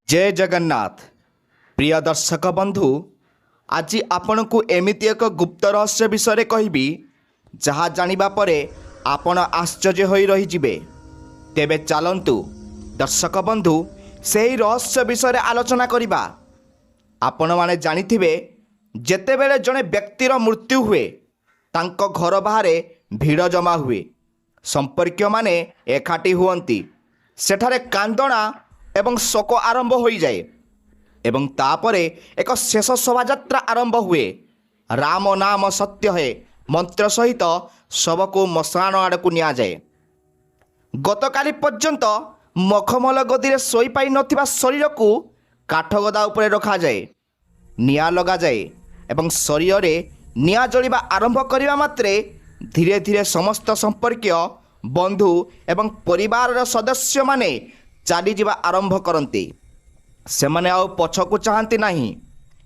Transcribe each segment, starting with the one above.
जय जगन्नाथ प्रिय दर्शक बंधु आज आपण को एमिति एक गुप्त रहस्य विषय कहबी जहाँ जानिबा परे आपण आश्चर्य होई रही जिबे। तेबे चलंतु दर्शक बंधु सेही रहस्य विषय आलोचना करिबा। आपण माने जानिथिबे जेतेबेले जणे व्यक्तिर मृत्यु हुए तांको घर बाहरे भीड़ जमा हुए, संपर्कीय माने एकाठी हुअंती, सेठारे कांदणा एवं शोक आरंभ हो जाए एवं तापरे एक शेष शोभायात्रा आरंभ हुए। राम नाम सत्य है मंत्र सहित शव को मशाण आड़ को निया जाए। गतकाली पर्यंत मखमल गदी रे सोई पाई नथिबा शरीर को काठ गदा उपरे रखा जाए, निया लगा जाए एवं शरीर रे निया जलिबा आरंभ करिबा मात्रे धीरे धीरे समस्त संपर्कीय बंधु एवं परिवार सदस्य माने चाली जीवा आरंभ करती। सेमाने आउ पछकु चाहती नहीं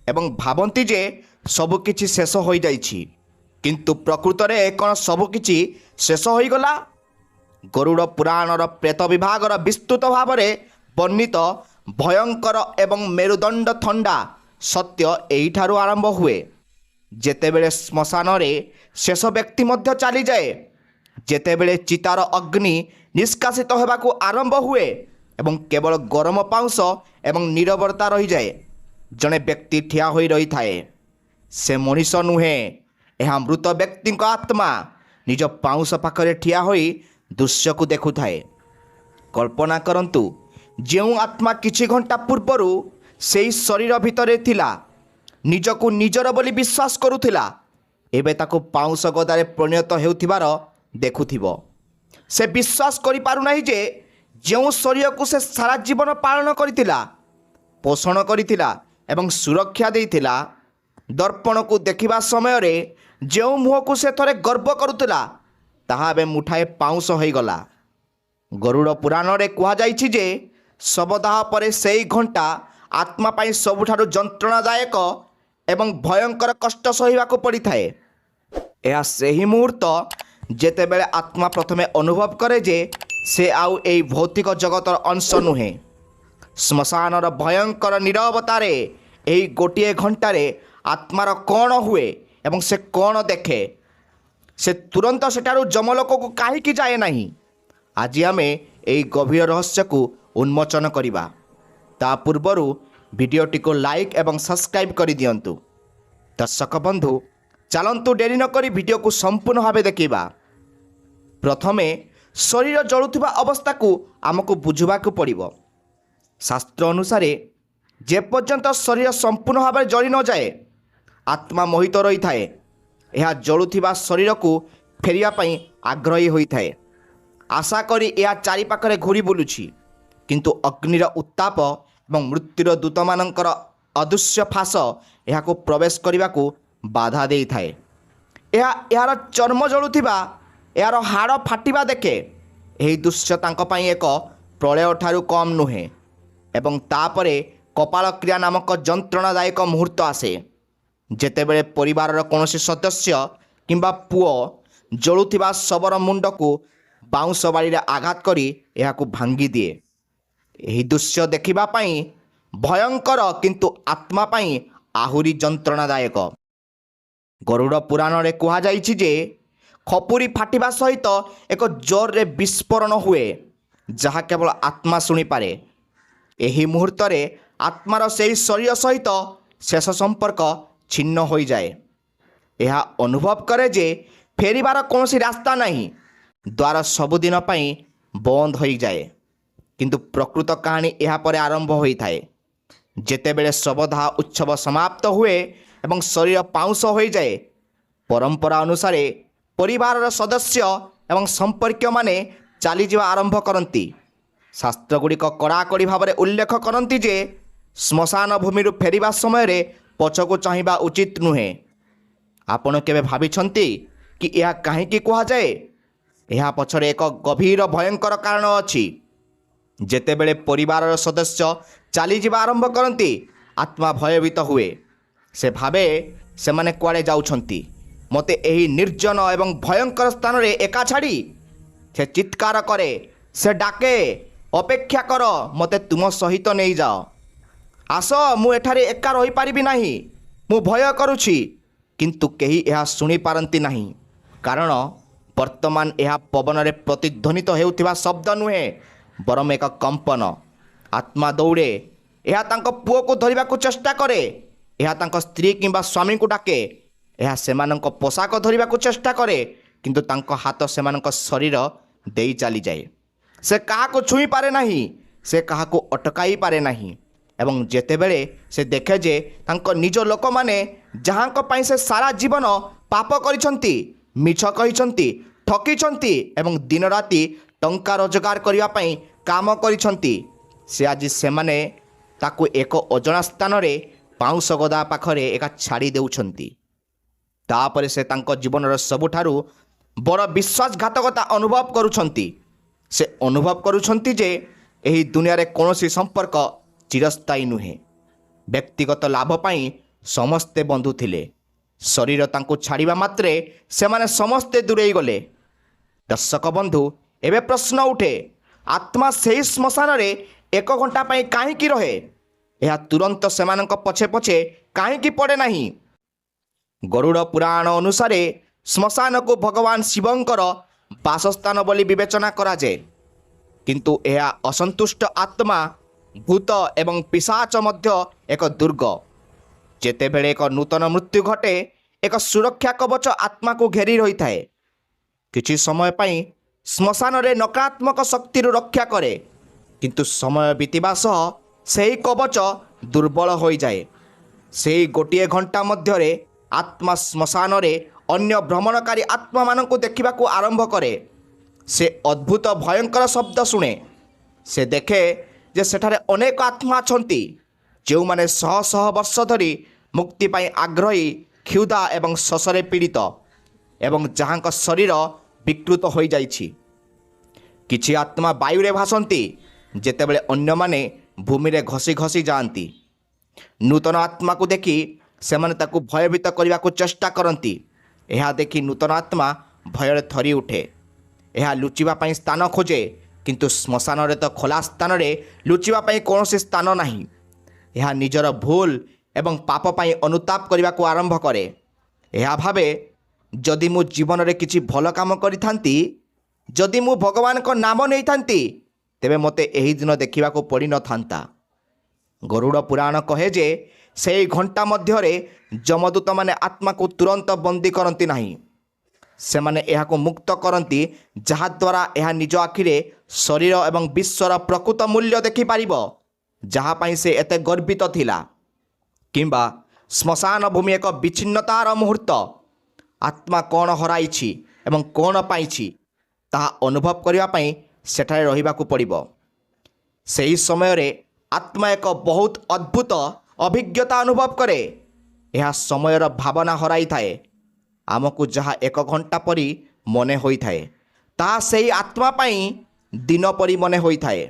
एवं भावती जे सबकिछि शेष हो जाइछि, किंतु प्रकृत में कौन सबकिछि शेष हो गला? गरुड़ पुराणर प्रेत विभागर विस्तृत भाव में वर्णित भयंकर एवं मेरुदंड थंडा सत्य एहिठारु आरंभ हुए। जेतेबेले श्मशान रे शेष व्यक्ति मध्य चली जाए, जेतेबेले चितार अग्नि निष्कासित होबाकू आरंभ हुए एवं केवल गरम पाउंस एवं नीरवता रही जाए, जड़े व्यक्ति ठिया होई रही थाए। से मनीष नुहे, यह मृत व्यक्ति आत्मा निज पाउंस पाखरे ठिया होई दृश्य को देखु थाए। कल्पना करंतु जेउ आत्मा किछि घंटा पूर्वरु सेई शरीर भितरे थिला, निजको निजर बोली विश्वास करुथिला, एबे ताको पाउंस गदारे परिणत हेउथिबार देखुथिबो। से विश्वास करि पारु नाही जे जो शरीर को से सारा जीवन पालन करिथिला, पोषण करिथिला एवं सुरक्षा देइथिला, दर्पण को देखिबा समय रे जो मुह को से थरे गर्व करुथिला ताहा बे मुठाए पाउंस होई गला। गरुड़ पुराण रे कुहा जाइछि जे शवदाह परे सेई घंटा आत्मा पाई सबुठारु जंत्रणादायक एवं भयंकर कष्ट सहिबाकू पड़िथाए। यह सेही मुहूर्त जेतेबेले आत्मा प्रथमे अनुभव करे जे से आउ ए भौतिक जगतर अंश नुहे। श्मशानर भयंकर नीरवतारे एही गोटे घंटारे आत्मार कौन हुए एवं से कौन देखे, से तुरंत सेठारु जमलोक को कहीं जाए नहीं। आज आमे एही गभीर रहस्य को उन्मोचन करिबा। ता पूर्वरु वीडियोटी को लाइक एवं सब्सक्राइब कर दियंतु। दर्शक बंधु चलंतु डेरी न करी वीडियो को संपूर्ण भावे देखिबा। प्रथमे शरीर जलुवा अवस्था को आमको बुझवाक पड़ो। शास्त्र अनुसार जे पर्यंत शरीर संपूर्ण भाव में जली न जाए आत्मा मोहित रही थाए, यह जलुवा शरीर को फेरिया आग्रही होता है। आशा करी यह चारि पाखरे घूरी बुलुछि, किंतु अग्निर उत्ताप एवं मृत्युर दूत मानकर अदृश्य फास यह प्रवेश करने को बाधा दे थाए। यार चर्म जलुवा, यार हाड़ फाटिबा देखे यही दृश्य तांको पाई एक प्रलय ठारू कम नुहे। एवं तापरे कपाल क्रिया नामक जंत्रणादायक मुहूर्त आसे, जेतेबेले परिवार कौनसी सदस्य किंबा पुओ जलुथिबा शवर मुंड को बाउंस बाड़ी आघात करी यहाकू भांगी दिए। यही दृश्य देखिबा पाई भयंकर, किंतु आत्मा पाई आहुरी जंत्रणादायक। गरुड़ पुराण रे कुहा जाइछि जे खपुरी फाटिबा सहित एक जोर रे विस्फोरण हुए, जहाँ केवल आत्मा शुणी पारे। एही मुहूर्त रे आत्मार सेही शरीर सहित शेष संपर्क छिन्न हो जाए। यह अनुभव करे जे फेरिबार कौनसी रास्ता नहीं, द्वार सबुदिन पाई बंद हो जाए। किंतु प्रकृत कहानी यह पर आरंभ होता है। जेतेबेले शवदाह उत्सव समाप्त हुए एवं शरीर पाउंस हो जाए, परंपरा अनुसार परिवार सदस्य एवं संपर्क माने चली जावा आरंभ करती। शास्त्र गुड़िक कड़ाकड़ी भाव में उल्लेख करती जे श्मशान भूमि फेरिबा समय रे पछको चाहिबा उचित नुहे। आपण केबे भाबिछंती कि यह कहीं कहा जाए? यह पछरे एक गभीर भयंकर कारण अछि। जेतेबेले परिवार सदस्य चली जावा आरंभ करती आत्मा भयभीत हुए। से भावे से माने कुआड़े जाउछंती, मते एही निर्जन एवं भयंकर स्थान रे एका छाड़ी। से चित्कार करे, से डाके, अपेक्षा कर, मते तुम सहित नहीं जाओ। ଆସ, ମୁଁ ଏଠାରେ ଏକା ରହିପାରିବି ନାହିଁ, ମୁଁ ଭୟ କରୁଛି। କିନ୍ତୁ କେହି ଏହା ଶୁଣିପାରନ୍ତି ନାହିଁ, କାରଣ ବର୍ତ୍ତମାନ ଏହା ପବନରେ ପ୍ରତିଧ୍ୱନିତ ହେଉଥିବା ଶବ୍ଦ ନୁହେଁ, ବରଂ ଏକ କମ୍ପନ। ଆତ୍ମା ଦୌଡ଼େ, ଏହା ତାଙ୍କ ପୁଅକୁ ଧରିବାକୁ ଚେଷ୍ଟା କରେ, ଏହା ତାଙ୍କ ସ୍ତ୍ରୀ କିମ୍ବା ସ୍ୱାମୀଙ୍କୁ ଡାକେ, ଏହା ସେମାନଙ୍କ ପୋଷାକ ଧରିବାକୁ ଚେଷ୍ଟା କରେ, କିନ୍ତୁ ତାଙ୍କ ହାତ ସେମାନଙ୍କ ଶରୀର ଦେଇ ଚାଲିଯାଏ। ସେ କାହାକୁ ଛୁଇଁପାରେ ନାହିଁ, ସେ କାହାକୁ ଅଟକାଇ ପାରେ ନାହିଁ। ଏବଂ ଯେତେବେଳେ ସେ ଦେଖେ ଯେ ତାଙ୍କ ନିଜ ଲୋକମାନେ, ଯାହାଙ୍କ ପାଇଁ ସେ ସାରା ଜୀବନ ପାପ କରିଛନ୍ତି, ମିଛ କହିଛନ୍ତି, ଠକିଛନ୍ତି ଏବଂ ଦିନରାତି ଟଙ୍କା ରୋଜଗାର କରିବା ପାଇଁ କାମ କରିଛନ୍ତି, ସେ ଆଜି ସେମାନେ ତାକୁ ଏକ ଅଜଣା ସ୍ଥାନରେ ପାଉଁଶ ଗଦା ପାଖରେ ଏକା ଛାଡ଼ି ଦେଉଛନ୍ତି। ତାପରେ ସେ ତାଙ୍କ ଜୀବନର ସବୁଠାରୁ ବଡ଼ ବିଶ୍ୱାସଘାତକତା ଅନୁଭବ କରୁଛନ୍ତି। ସେ ଅନୁଭବ କରୁଛନ୍ତି ଯେ ଏହି ଦୁନିଆରେ କୌଣସି ସମ୍ପର୍କ ଚିରସ୍ଥାୟୀ ନୁହେଁ। ବ୍ୟକ୍ତିଗତ ଲାଭ ପାଇଁ ସମସ୍ତେ ବନ୍ଧୁ ଥିଲେ, ଶରୀର ତାଙ୍କୁ ଛାଡ଼ିବା ମାତ୍ରେ ସେମାନେ ସମସ୍ତେ ଦୂରେଇ ଗଲେ। ଦର୍ଶକ ବନ୍ଧୁ, ଏବେ ପ୍ରଶ୍ନ ଉଠେ, ଆତ୍ମା ସେହି ଶ୍ମଶାନରେ 1 ଘଣ୍ଟା ପାଇଁ କାହିଁକି ରହେ? ଏହା ତୁରନ୍ତ ସେମାନଙ୍କ ପଛେ ପଛେ କାହିଁକି ପଡ଼େ ନାହିଁ? ଗରୁଡ଼ ପୁରାଣ ଅନୁସାରେ ଶ୍ମଶାନକୁ ଭଗବାନ ଶିବଙ୍କର ବାସସ୍ଥାନ ବୋଲି ବିବେଚନା କରାଯାଏ। କିନ୍ତୁ ଏହା ଅସନ୍ତୁଷ୍ଟ ଆତ୍ମା, ଭୂତ ଏବଂ ପିଶାଚ ମଧ୍ୟ ଏକ ଦୁର୍ଗ। ଯେତେବେଳେ ଏକ ନୂତନ ମୃତ୍ୟୁ ଘଟେ, ଏକ ସୁରକ୍ଷା କବଚ ଆତ୍ମାକୁ ଘେରି ରହିଥାଏ। କିଛି ସମୟ ପାଇଁ ଶ୍ମଶାନରେ ନକାରାତ୍ମକ ଶକ୍ତିରୁ ରକ୍ଷା କରେ, କିନ୍ତୁ ସମୟ ବିତିବା ସହ ସେହି କବଚ ଦୁର୍ବଳ ହୋଇଯାଏ। ସେହି ଗୋଟିଏ ଘଣ୍ଟା ମଧ୍ୟରେ ଆତ୍ମା ଶ୍ମଶାନରେ ଅନ୍ୟ ଭ୍ରମଣକାରୀ ଆତ୍ମାମାନଙ୍କୁ ଦେଖିବାକୁ ଆରମ୍ଭ କରେ। ସେ ଅଦ୍ଭୁତ ଭୟଙ୍କର ଶବ୍ଦ ଶୁଣେ। ସେ ଦେଖେ ଯେ ସେଠାରେ ଅନେକ ଆତ୍ମା ଅଛନ୍ତି, ଯେଉଁମାନେ ଶହ ଶହ ବର୍ଷ ଧରି ମୁକ୍ତି ପାଇଁ ଆଗ୍ରହୀ, କ୍ଷୁଧା ଏବଂ ଶୋଷରେ ପୀଡ଼ିତ, ଏବଂ ଯାହାଙ୍କ ଶରୀର ବିକୃତ ହୋଇଯାଇଛି। କିଛି ଆତ୍ମା ବାୟୁରେ ଭାସନ୍ତି, ଯେତେବେଳେ ଅନ୍ୟମାନେ ଭୂମିରେ ଘଷି ଘଷି ଯାଆନ୍ତି। ନୂତନ ଆତ୍ମାକୁ ଦେଖି ସେମାନେ ତାକୁ ଭୟଭୀତ କରିବାକୁ ଚେଷ୍ଟା କରନ୍ତି। ଏହା ଦେଖି ନୂତନ ଆତ୍ମା ଭୟରେ ଥରି ଉଠେ। ଏହା ଲୁଚିବା ପାଇଁ ସ୍ଥାନ ଖୋଜେ, କିନ୍ତୁ ଶ୍ମଶାନରେ ତ ଖୋଲା ସ୍ଥାନରେ ଲୁଚିବା ପାଇଁ କୌଣସି ସ୍ଥାନ ନାହିଁ। ଏହା ନିଜର ଭୁଲ ଏବଂ ପାପ ପାଇଁ ଅନୁତାପ କରିବାକୁ ଆରମ୍ଭ କରେ। ଏହା ଭାବେ, ଯଦି ମୁଁ ଜୀବନରେ କିଛି ଭଲ କାମ କରିଥାନ୍ତି, ଯଦି ମୁଁ ଭଗବାନଙ୍କ ନାମ ନେଇଥାନ୍ତି, ତେବେ ମୋତେ ଏହି ଦିନ ଦେଖିବାକୁ ପଡ଼ିନଥାନ୍ତା। ଗରୁଡ଼ ପୁରାଣ କହେ ଯେ ସେହି ଘଣ୍ଟା ମଧ୍ୟରେ ଯମଦୂତମାନେ ଆତ୍ମାକୁ ତୁରନ୍ତ ବନ୍ଦୀ କରନ୍ତି ନାହିଁ। ସେମାନେ ଏହାକୁ ମୁକ୍ତ କରନ୍ତି, ଯାହାଦ୍ୱାରା ଏହା ନିଜ ଆଖିରେ ଶରୀର ଏବଂ ବିଶ୍ୱର ପ୍ରକୃତ ମୂଲ୍ୟ ଦେଖିପାରିବ, ଯାହା ପାଇଁ ସେ ଏତେ ଗର୍ବିତ ଥିଲା। କିମ୍ବା ଶ୍ମଶାନ ଭୂମି ଏକ ବିଚ୍ଛିନ୍ନତାର ମୁହୂର୍ତ୍ତ। ଆତ୍ମା କ'ଣ ହରାଇଛି ଏବଂ କ'ଣ ପାଇଛି, ତାହା ଅନୁଭବ କରିବା ପାଇଁ ସେଠାରେ ରହିବାକୁ ପଡ଼ିବ। ସେହି ସମୟରେ ଆତ୍ମା ଏକ ବହୁତ ଅଦ୍ଭୁତ ଅଭିଜ୍ଞତା ଅନୁଭବ କରେ। ଏହା ସମୟର ଭାବନା ହରାଇଥାଏ। ଆମକୁ ଯାହା 1 ଘଣ୍ଟା ପରି ମନେ ହୋଇଥାଏ, ତାହା ସେହି ଆତ୍ମା ପାଇଁ ଦିନ ପରି ମନେ ହୋଇଥାଏ।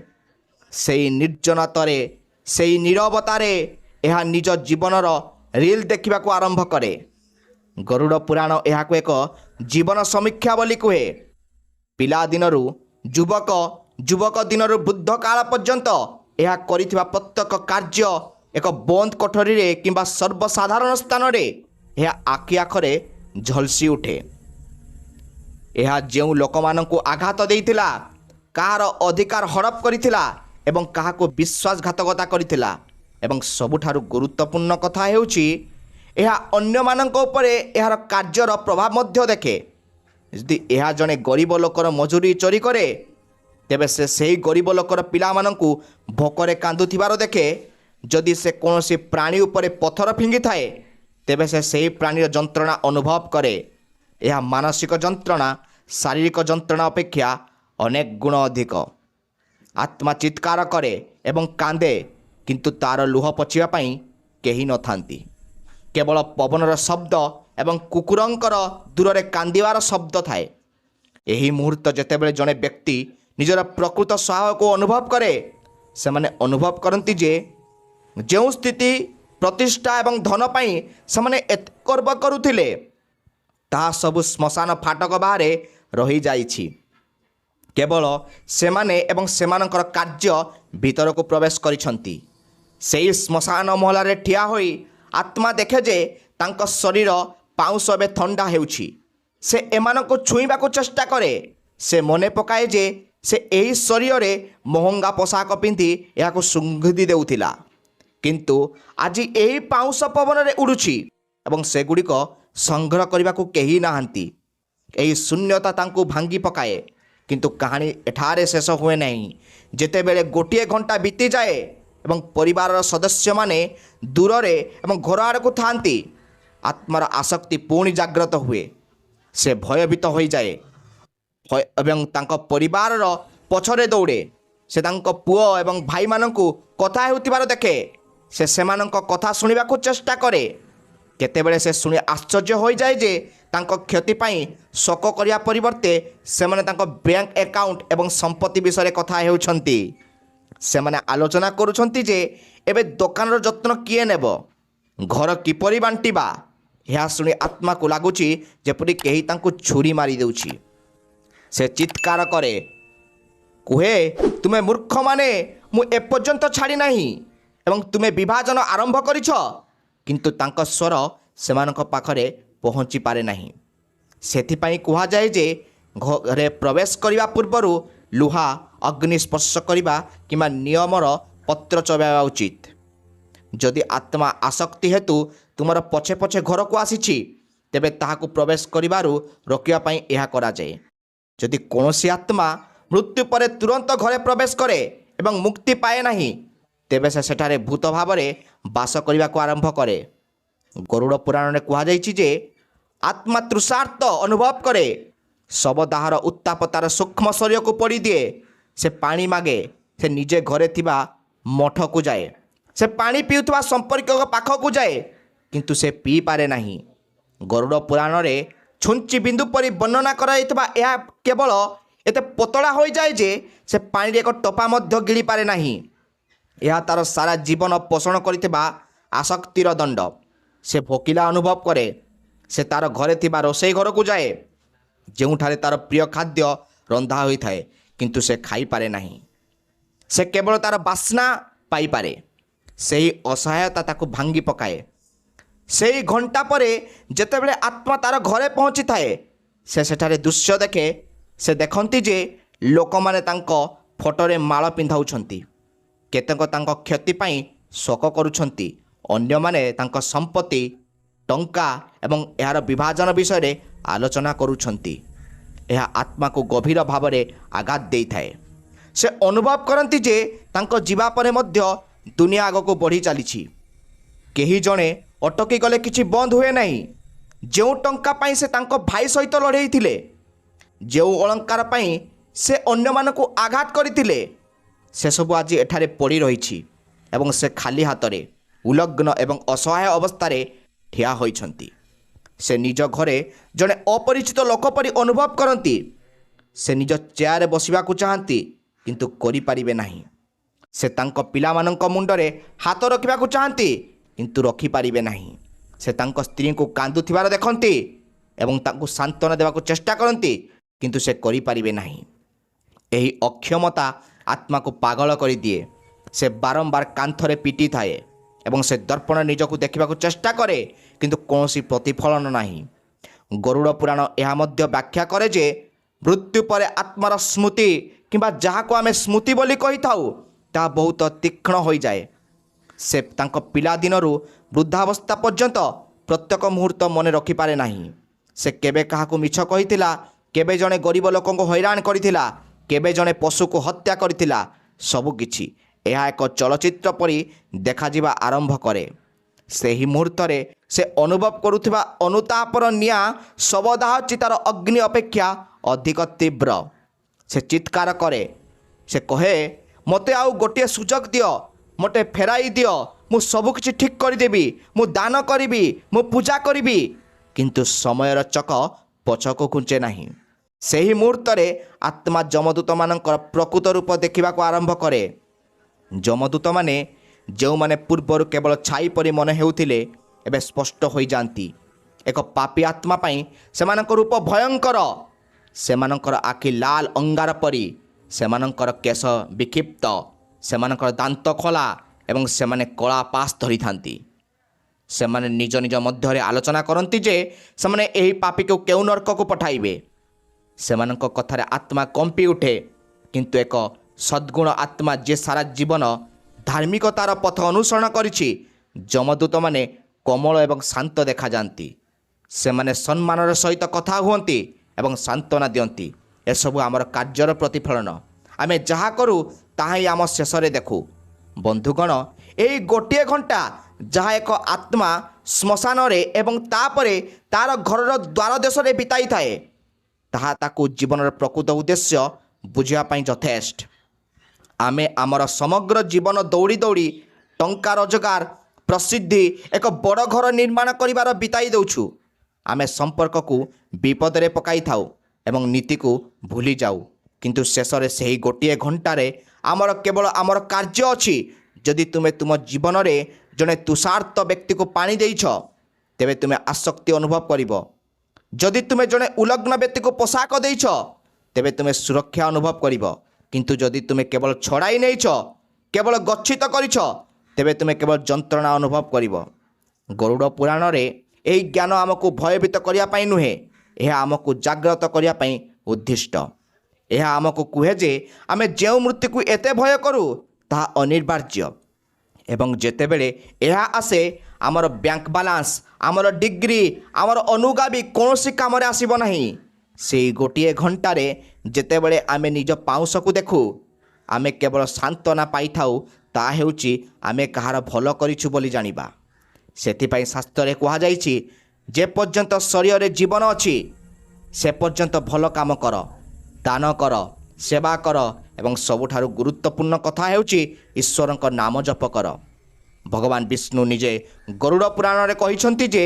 ସେହି ନିର୍ଜନତାରେ, ସେହି ନୀରବତାରେ ଏହା ନିଜ ଜୀବନର ରିଲ୍ ଦେଖିବାକୁ ଆରମ୍ଭ କରେ। ଗରୁଡ଼ ପୁରାଣ ଏହାକୁ ଏକ ଜୀବନ ସମୀକ୍ଷା ବୋଲି କୁହେ। ପିଲାଦିନରୁ ଯୁବକ ଦିନରୁ ବୃଦ୍ଧ କାଳ ପର୍ଯ୍ୟନ୍ତ ଏହା କରିଥିବା ପ୍ରତ୍ୟେକ କାର୍ଯ୍ୟ ଏକ ବନ୍ଦ କୋଠରୀରେ କିମ୍ବା ସର୍ବସାଧାରଣ ସ୍ଥାନରେ ଏହା ଆଖି ଆଖରେ ଝଲସି ଉଠେ। ଏହା ଯେଉଁ ଲୋକମାନଙ୍କୁ ଆଘାତ ଦେଇଥିଲା, କାହାର ଅଧିକାର ହଡ଼ପ କରିଥିଲା ଏବଂ କାହାକୁ ବିଶ୍ୱାସଘାତକତା କରିଥିଲା। ଏବଂ ସବୁଠାରୁ ଗୁରୁତ୍ୱପୂର୍ଣ୍ଣ କଥା ହେଉଛି, ଏହା ଅନ୍ୟମାନଙ୍କ ଉପରେ ଏହାର କାର୍ଯ୍ୟର ପ୍ରଭାବ ମଧ୍ୟ ଦେଖେ। ଯଦି ଏହା ଜଣେ ଗରିବ ଲୋକର ମଜୁରୀ ଚୋରି କରେ, ତେବେ ସେ ସେହି ଗରିବ ଲୋକର ପିଲାମାନଙ୍କୁ ଭୋକରେ କାନ୍ଦୁଥିବାର ଦେଖେ। ଯଦି ସେ କୌଣସି ପ୍ରାଣୀ ଉପରେ ପଥର ଫିଙ୍ଗିଥାଏ, ତେବେ ସେ ସେହି ପ୍ରାଣୀର ଯନ୍ତ୍ରଣା ଅନୁଭବ କରେ। ଏହା ମାନସିକ ଯନ୍ତ୍ରଣା ଶାରୀରିକ ଯନ୍ତ୍ରଣା ଅପେକ୍ଷା ଅନେକ ଗୁଣ ଅଧିକ। ଆତ୍ମା ଚିତ୍କାର କରେ ଏବଂ କାନ୍ଦେ, କିନ୍ତୁ ତା'ର ଲୁହ ପୋଛିବା ପାଇଁ କେହି ନଥାନ୍ତି। କେବଳ ପବନର ଶବ୍ଦ ଏବଂ କୁକୁରଙ୍କର ଦୂରରେ କାନ୍ଦିବାର ଶବ୍ଦ ଥାଏ। ଏହି ମୁହୂର୍ତ୍ତ ଯେତେବେଳେ ଜଣେ ବ୍ୟକ୍ତି ନିଜର ପ୍ରକୃତ ସ୍ୱଭାବକୁ ଅନୁଭବ କରେ, ସେମାନେ ଅନୁଭବ କରନ୍ତି ଯେ ଯେଉଁ ସ୍ଥିତି, ପ୍ରତିଷ୍ଠା ଏବଂ ଧନ ପାଇଁ ସେମାନେ ଏତେ ଗର୍ବ କରୁଥିଲେ, ତାହା ସବୁ ଶ୍ମଶାନ ଫାଟକ ବାହାରେ ରହିଯାଇଛି। କେବଳ ସେମାନେ ଏବଂ ସେମାନଙ୍କର କାର୍ଯ୍ୟ ଭିତରକୁ ପ୍ରବେଶ କରିଛନ୍ତି। ସେହି ଶ୍ମଶାନ ମହଲାରେ ଠିଆ ହୋଇ ଆତ୍ମା ଦେଖେ ଯେ ତାଙ୍କ ଶରୀର ପାଉଁଶ ଏବେ ଥଣ୍ଡା ହେଉଛି। ସେ ଏମାନଙ୍କୁ ଛୁଇଁବାକୁ ଚେଷ୍ଟା କରେ। ସେ ମନେ ପକାଏ ଯେ ସେ ଏହି ଶରୀରରେ ମହଙ୍ଗା ପୋଷାକ ପିନ୍ଧି ଏହାକୁ ଶୁଙ୍ଘି ଦେଉଥିଲା, କିନ୍ତୁ ଆଜି ଏହି ପାଉଁଶ ପବନରେ ଉଡ଼ୁଛି ଏବଂ ସେଗୁଡ଼ିକ ସଂଗ୍ରହ କରିବାକୁ କେହି ନାହାନ୍ତି। ଏହି ଶୂନ୍ୟତା ତାଙ୍କୁ ଭାଙ୍ଗି ପକାଏ। କିନ୍ତୁ କାହାଣୀ ଏଠାରେ ଶେଷ ହୁଏ ନାହିଁ। ଯେତେବେଳେ ଗୋଟିଏ ଘଣ୍ଟା ବିତିଯାଏ ଏବଂ ପରିବାରର ସଦସ୍ୟମାନେ ଦୂରରେ ଏବଂ ଘର ଆଡ଼କୁ ଥାଆନ୍ତି, ଆତ୍ମାର ଆସକ୍ତି ପୁଣି ଜାଗ୍ରତ ହୁଏ। ସେ ଭୟଭୀତ ହୋଇଯାଏ ଏବଂ ତାଙ୍କ ପରିବାରର ପଛରେ ଦୌଡ଼େ। ସେ ତାଙ୍କ ପୁଅ ଏବଂ ଭାଇମାନଙ୍କୁ କଥା ହେଉଥିବାର ଦେଖେ। ସେ ସେମାନଙ୍କ କଥା ଶୁଣିବାକୁ ଚେଷ୍ଟା କରେ। କେତେବେଳେ ସେ ଶୁଣି ଆଶ୍ଚର୍ଯ୍ୟ ହୋଇଯାଏ ଯେ ତାଙ୍କ କ୍ଷତି ପାଇଁ ଶୋକ କରିବା ପରିବର୍ତ୍ତେ ସେମାନେ ତାଙ୍କ ବ୍ୟାଙ୍କ ଆକାଉଣ୍ଟ ଏବଂ ସମ୍ପତ୍ତି ବିଷୟରେ କଥା ହେଉଛନ୍ତି। ସେମାନେ ଆଲୋଚନା କରୁଛନ୍ତି ଯେ ଏବେ ଦୋକାନର ଯତ୍ନ କିଏ ନେବ, ଘର କିପରି ବାଣ୍ଟିବା। ଏହା ଶୁଣି ଆତ୍ମାକୁ ଲାଗୁଛି ଯେପରି କେହି ତାଙ୍କୁ ଛୁରୀ ମାରି ଦେଉଛି। ସେ ଚିତ୍କାର କରେ, କୁହେ, ତୁମେ ମୂର୍ଖମାନେ, ମୁଁ ଏପର୍ଯ୍ୟନ୍ତ ଛାଡ଼ି ନାହିଁ ଏବଂ ତୁମେ ବିଭାଜନ ଆରମ୍ଭ କରିଛ। କିନ୍ତୁ ତାଙ୍କ ସ୍ୱର ସେମାନଙ୍କ ପାଖରେ ପହଞ୍ଚି ପାରେ ନାହିଁ। ସେଥିପାଇଁ କୁହାଯାଏ ଯେ ଘରେ ପ୍ରବେଶ କରିବା ପୂର୍ବରୁ ଲୁହା, ଅଗ୍ନି ସ୍ପର୍ଶ କରିବା କିମ୍ବା ନିୟମର ପତ୍ର ଚବାଇବା ଉଚିତ। ଯଦି ଆତ୍ମା ଆସକ୍ତି ହେତୁ ତୁମର ପଛେ ପଛେ ଘରକୁ ଆସିଛି, ତେବେ ତାହାକୁ ପ୍ରବେଶ କରିବାରୁ ରୋକିବା ପାଇଁ ଏହା କରାଯାଏ। ଯଦି କୌଣସି ଆତ୍ମା ମୃତ୍ୟୁ ପରେ ତୁରନ୍ତ ଘରେ ପ୍ରବେଶ କରେ ଏବଂ ମୁକ୍ତି ପାଏ ନାହିଁ, ତେବେ ସେ ସେଠାରେ ଭୂତ ଭାବରେ ବାସ କରିବାକୁ ଆରମ୍ଭ କରେ। ଗରୁଡ଼ ପୁରାଣରେ କୁହାଯାଇଛି ଯେ ଆତ୍ମା ତୃଷାର୍ତ୍ତ ଅନୁଭବ କରେ। ଶବଦାହର ଉତ୍ତାପ ତାର ସୂକ୍ଷ୍ମ ଶରୀରକୁ ପୋଡ଼ିଦିଏ। ସେ ପାଣି ମାଗେ। ସେ ନିଜେ ଘରେ ଥିବା ମଠକୁ ଯାଏ। ସେ ପାଣି ପିଉଥିବା ସମ୍ପର୍କୀୟଙ୍କ ପାଖକୁ ଯାଏ, କିନ୍ତୁ ସେ ପିଇପାରେ ନାହିଁ। ଗରୁଡ଼ ପୁରାଣରେ ଛୁଞ୍ଚି ବିନ୍ଦୁ ପରି ବର୍ଣ୍ଣନା କରାଯାଇଥିବା ଏହା କେବଳ ଏତେ ପତଳା ହୋଇଯାଏ ଯେ ସେ ପାଣିରେ ଏକ ଟୋପା ମଧ୍ୟ ଗିଳିପାରେ ନାହିଁ। ଏହା ତାର ସାରା ଜୀବନ ପୋଷଣ କରିଥିବା ଆସକ୍ତିର ଦଣ୍ଡ। ସେ ଭୋକିଲା ଅନୁଭବ କରେ। ସେ ତାର ଘରେ ଥିବା ରୋଷେଇ ଘରକୁ ଯାଏ, ଯେଉଁଠାରେ ତାର ପ୍ରିୟ ଖାଦ୍ୟ ରନ୍ଧା ହୋଇଥାଏ, କିନ୍ତୁ ସେ ଖାଇପାରେ ନାହିଁ। ସେ କେବଳ ତାର ବାସ୍ନା ପାଇପାରେ। ସେହି ଅସହାୟତା ତାକୁ ଭାଙ୍ଗି ପକାଏ। ସେହି ଘଣ୍ଟା ପରେ ଯେତେବେଳେ ଆତ୍ମା ତାର ଘରେ ପହଞ୍ଚିଥାଏ, ସେ ସେଠାରେ ଦୃଶ୍ୟ ଦେଖେ। ସେ ଦେଖନ୍ତି ଯେ ଲୋକମାନେ ତାଙ୍କ ଫଟୋରେ ମାଳ ପିନ୍ଧାଉଛନ୍ତି। କେତେକ ତାଙ୍କ କ୍ଷତି ପାଇଁ ଶୋକ କରୁଛନ୍ତି। ଅନ୍ୟମାନେ ତାଙ୍କ ସମ୍ପତ୍ତି, ଟଙ୍କା ଏବଂ ଏହାର ବିଭାଜନ ବିଷୟରେ ଆଲୋଚନା କରୁଛନ୍ତି। ଏହା ଆତ୍ମାକୁ ଗଭୀର ଭାବରେ ଆଘାତ ଦେଇଥାଏ। ସେ ଅନୁଭବ କରନ୍ତି ଯେ ତାଙ୍କ ଯିବା ପରେ ମଧ୍ୟ ଦୁନିଆ ଆଗକୁ ବଢ଼ି ଚାଲିଛି। କେହି ଜଣେ ଅଟକି ଗଲେ କିଛି ବନ୍ଦ ହୁଏ ନାହିଁ। ଯେଉଁ ଟଙ୍କା ପାଇଁ ସେ ତାଙ୍କ ଭାଇ ସହିତ ଲଢ଼େଇଥିଲେ, ଯେଉଁ ଅଳଙ୍କାର ପାଇଁ ସେ ଅନ୍ୟମାନଙ୍କୁ ଆଘାତ କରିଥିଲେ, ସେସବୁ ଆଜି ଏଠାରେ ପଡ଼ି ରହିଛି ଏବଂ ସେ ଖାଲି ହାତରେ, ଉଲଗ୍ନ ଏବଂ ଅସହାୟ ଅବସ୍ଥାରେ ଠିଆ ହୋଇଛନ୍ତି। ସେ ନିଜ ଘରେ ଜଣେ ଅପରିଚିତ ଲୋକ ପରି ଅନୁଭବ କରନ୍ତି। ସେ ନିଜ ଚେୟାରରେ ବସିବାକୁ ଚାହାନ୍ତି, କିନ୍ତୁ କରିପାରିବେ ନାହିଁ। ସେ ତାଙ୍କ ପିଲାମାନଙ୍କ ମୁଣ୍ଡରେ ହାତ ରଖିବାକୁ ଚାହାନ୍ତି, କିନ୍ତୁ ରଖିପାରିବେ ନାହିଁ। ସେ ତାଙ୍କ ସ୍ତ୍ରୀଙ୍କୁ କାନ୍ଦୁଥିବାର ଦେଖନ୍ତି ଏବଂ ତାଙ୍କୁ ସାନ୍ତ୍ୱନା ଦେବାକୁ ଚେଷ୍ଟା କରନ୍ତି, କିନ୍ତୁ ସେ କରିପାରିବେ ନାହିଁ। ଏହି ଅକ୍ଷମତା ଆତ୍ମାକୁ ପାଗଳ କରିଦିଏ। ସେ ବାରମ୍ବାର କାନ୍ଥରେ ପିଟିଥାଏ ଏବଂ ସେ ଦର୍ପଣ ନିଜକୁ ଦେଖିବାକୁ ଚେଷ୍ଟା କରେ, କିନ୍ତୁ କୌଣସି ପ୍ରତିଫଳନ ନାହିଁ। ଗରୁଡ଼ ପୁରାଣ ଏହା ମଧ୍ୟ ବ୍ୟାଖ୍ୟା କରେ ଯେ ମୃତ୍ୟୁ ପରେ ଆତ୍ମାର ସ୍ମୃତି କିମ୍ବା ଯାହାକୁ ଆମେ ସ୍ମୃତି ବୋଲି କହିଥାଉ, ତାହା ବହୁତ ତୀକ୍ଷ୍ଣ ହୋଇଯାଏ। ସେ ତାଙ୍କ ପିଲାଦିନରୁ ବୃଦ୍ଧାବସ୍ଥା ପର୍ଯ୍ୟନ୍ତ ପ୍ରତ୍ୟେକ ମୁହୂର୍ତ୍ତ ମନେ ରଖିପାରେ ନାହିଁ। ସେ କେବେ କାହାକୁ ମିଛ କହିଥିଲା, କେବେ ଜଣେ ଗରିବ ଲୋକଙ୍କୁ ହଇରାଣ କରିଥିଲା, କେବେ ଜଣେ ପଶୁକୁ ହତ୍ୟା କରିଥିଲା। ସବୁକିଛି ଏହା ଏକ ଚଳଚ୍ଚିତ୍ର ପରି ଦେଖାଯିବା ଆରମ୍ଭ କରେ। ସେହି ମୁହୂର୍ତ୍ତରେ ସେ ଅନୁଭବ କରୁଥିବା ଅନୁତାପର ନିଆଁ ଶବଦାହ ଚିତାର ଅଗ୍ନି ଅପେକ୍ଷା ଅଧିକ ତୀବ୍ର। ସେ ଚିତ୍କାର କରେ। ସେ କହେ, ମୋତେ ଆଉ ଗୋଟିଏ ସୁଯୋଗ ଦିଅ, ମୋତେ ଫେରାଇ ଦିଅ। ମୁଁ ସବୁକିଛି ଠିକ୍ କରିଦେବି। ମୁଁ ଦାନ କରିବି, ମୁଁ ପୂଜା କରିବି। କିନ୍ତୁ ସମୟର ଚକ ପଛକୁ ଘୁଞ୍ଚେ ନାହିଁ। ସେହି ମୁହୂର୍ତ୍ତରେ ଆତ୍ମା ଯମଦୂତମାନଙ୍କର ପ୍ରକୃତ ରୂପ ଦେଖିବାକୁ ଆରମ୍ଭ କରେ। ଯମଦୂତମାନେ, ଯେଉଁମାନେ ପୂର୍ବରୁ କେବଳ ଛାଇ ପରି ମନେ ହେଉଥିଲେ, ଏବେ ସ୍ପଷ୍ଟ ହୋଇଯାଆନ୍ତି। ଏକ ପାପୀ ଆତ୍ମା ପାଇଁ ସେମାନଙ୍କ ରୂପ ଭୟଙ୍କର। ସେମାନଙ୍କର ଆଖି ଲାଲ ଅଙ୍ଗାର ପରି, ସେମାନଙ୍କର କେଶ ବିକ୍ଷିପ୍ତ, ସେମାନଙ୍କର ଦାନ୍ତ ଖୋଲା ଏବଂ ସେମାନେ କଳା ପାସ୍ ଧରିଥାନ୍ତି। ସେମାନେ ନିଜ ନିଜ ମଧ୍ୟରେ ଆଲୋଚନା କରନ୍ତି ଯେ ସେମାନେ ଏହି ପାପୀକୁ କେଉଁ ନର୍କକୁ ପଠାଇବେ। ସେମାନଙ୍କ କଥାରେ ଆତ୍ମା କମ୍ପି ଉଠେ, କିନ୍ତୁ ଏକ ସଦ୍ଗୁଣ ଆତ୍ମା ଯିଏ ସାରା ଜୀବନ ଧାର୍ମିକତାର ପଥ ଅନୁସରଣ କରିଛି, ଯମଦୂତମାନେ କୋମଳ ଏବଂ ଶାନ୍ତ ଦେଖାଯାଆନ୍ତି। ସେମାନେ ସମ୍ମାନର ସହିତ କଥା ହୁଅନ୍ତି ଏବଂ ସାନ୍ତ୍ୱନା ଦିଅନ୍ତି। ଏସବୁ ଆମର କାର୍ଯ୍ୟର ପ୍ରତିଫଳନ। ଆମେ ଯାହା କରୁ ତାହା ହିଁ ଆମ ଶେଷରେ ଦେଖୁ। ବନ୍ଧୁଗଣ, ଏହି ଗୋଟିଏ ଘଣ୍ଟା ଯାହା ଏକ ଆତ୍ମା ଶ୍ମଶାନରେ ଏବଂ ତାପରେ ତାର ଘରର ଦ୍ୱାର ଦେଶରେ ବିତାଇଥାଏ, ତାହା ତାକୁ ଜୀବନର ପ୍ରକୃତ ଉଦ୍ଦେଶ୍ୟ ବୁଝିବା ପାଇଁ ଯଥେଷ୍ଟ। ଆମେ ଆମର ସମଗ୍ର ଜୀବନ ଦୌଡ଼ି ଦୌଡ଼ି ଟଙ୍କା ରୋଜଗାର, ପ୍ରସିଦ୍ଧି, ଏକ ବଡ଼ ଘର ନିର୍ମାଣ କରିବାର ବିତାଇ ଦେଉଛୁ। ଆମେ ସମ୍ପର୍କକୁ ବିପଦରେ ପକାଇଥାଉ ଏବଂ ନୀତିକୁ ଭୁଲି ଯାଉ। କିନ୍ତୁ ଶେଷରେ ସେହି ଗୋଟିଏ ଘଣ୍ଟାରେ ଆମର କେବଳ ଆମର କାର୍ଯ୍ୟ ଅଛି। ଯଦି ତୁମେ ତୁମ ଜୀବନରେ ଜଣେ ତୁଷାର୍ଥ ବ୍ୟକ୍ତିକୁ ପାଣି ଦେଇଛ, ତେବେ ତୁମେ ଆସକ୍ତି ଅନୁଭବ କରିବ। ଯଦି ତୁମେ ଜଣେ ଉଲଗ୍ନ ବ୍ୟକ୍ତିକୁ ପୋଷାକ ଦେଇଛ, ତେବେ ତୁମେ ସୁରକ୍ଷା ଅନୁଭବ କରିବ। କିନ୍ତୁ ଯଦି ତୁମେ କେବଳ ଛଡ଼ାଇ ନେଇଛ, କେବଳ ଗଚ୍ଛିତ କରିଛ, ତେବେ ତୁମେ କେବଳ ଯନ୍ତ୍ରଣା ଅନୁଭବ କରିବ। ଗରୁଡ଼ ପୁରାଣରେ ଏହି ଜ୍ଞାନ ଆମକୁ ଭୟଭୀତ କରିବା ପାଇଁ ନୁହେଁ, ଏହା ଆମକୁ ଜାଗ୍ରତ କରିବା ପାଇଁ ଉଦ୍ଦିଷ୍ଟ। ଏହା ଆମକୁ କୁହେ ଯେ ଆମେ ଯେଉଁ ମୃତ୍ୟୁକୁ ଏତେ ଭୟ କରୁ ତାହା ଅନିବାର୍ଯ୍ୟ ଏବଂ ଯେତେବେଳେ ଏହା ଆସେ, ଆମର ବ୍ୟାଙ୍କ ବାଲାନ୍ସ, ଆମର ଡିଗ୍ରୀ, ଆମର ଅନୁଗାମୀ କୌଣସି କାମରେ ଆସିବ ନାହିଁ। ସେହି ଗୋଟିଏ ଘଣ୍ଟାରେ ଯେତେବେଳେ ଆମେ ନିଜ ପାଉଁଶକୁ ଦେଖୁ, ଆମେ କେବଳ ସାନ୍ତ୍ୱନା ପାଇଥାଉ। ତାହା ହେଉଛି ଆମେ କାହାର ଭଲ କରିଛୁ ବୋଲି ଜାଣିବା। ସେଥିପାଇଁ ଶାସ୍ତ୍ରରେ କୁହାଯାଇଛି, ଯେ ପର୍ଯ୍ୟନ୍ତ ଶରୀରରେ ଜୀବନ ଅଛି ସେ ପର୍ଯ୍ୟନ୍ତ ଭଲ କାମ କର, ଦାନ କର, ସେବା କର ଏବଂ ସବୁଠାରୁ ଗୁରୁତ୍ୱପୂର୍ଣ୍ଣ କଥା ହେଉଛି ଈଶ୍ୱରଙ୍କ ନାମ ଜପ କର। ଭଗବାନ ବିଷ୍ଣୁ ନିଜେ ଗରୁଡ଼ ପୁରାଣରେ କହିଛନ୍ତି ଯେ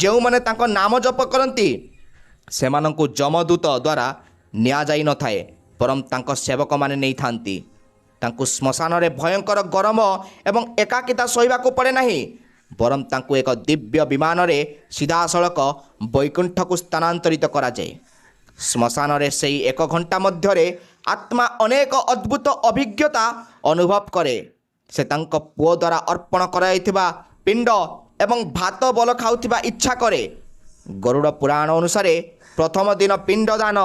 ଯେଉଁମାନେ ତାଙ୍କ ନାମ ଜପ କରନ୍ତି ସେମାନଙ୍କୁ ଯମଦୂତ ଦ୍ୱାରା ନିଆଯାଇନଥାଏ, ବରଂ ତାଙ୍କ ସେବକମାନେ ନେଇଥାନ୍ତି। ତାଙ୍କୁ ଶ୍ମଶାନରେ ଭୟଙ୍କର ଗରମ ଏବଂ ଏକାକିତା ସହିବାକୁ ପଡ଼େ ନାହିଁ, ବରଂ ତାଙ୍କୁ ଏକ ଦିବ୍ୟ ବିମାନରେ ସିଧାସଳଖ ବୈକୁଣ୍ଠକୁ ସ୍ଥାନାନ୍ତରିତ କରାଯାଏ। ଶ୍ମଶାନରେ ସେହି 1 ଘଣ୍ଟା ମଧ୍ୟରେ ଆତ୍ମା ଅନେକ ଅଦ୍ଭୁତ ଅଭିଜ୍ଞତା ଅନୁଭବ କରେ। ସେ ତାଙ୍କ ପୁଅ ଦ୍ୱାରା ଅର୍ପଣ କରାଯାଇଥିବା ପିଣ୍ଡ ଏବଂ ଭାତ ବଲ ଖାଉଥିବା ଇଚ୍ଛା କରେ। ଗରୁଡ଼ ପୁରାଣ ଅନୁସାରେ ପ୍ରଥମ ଦିନ ପିଣ୍ଡଦାନ,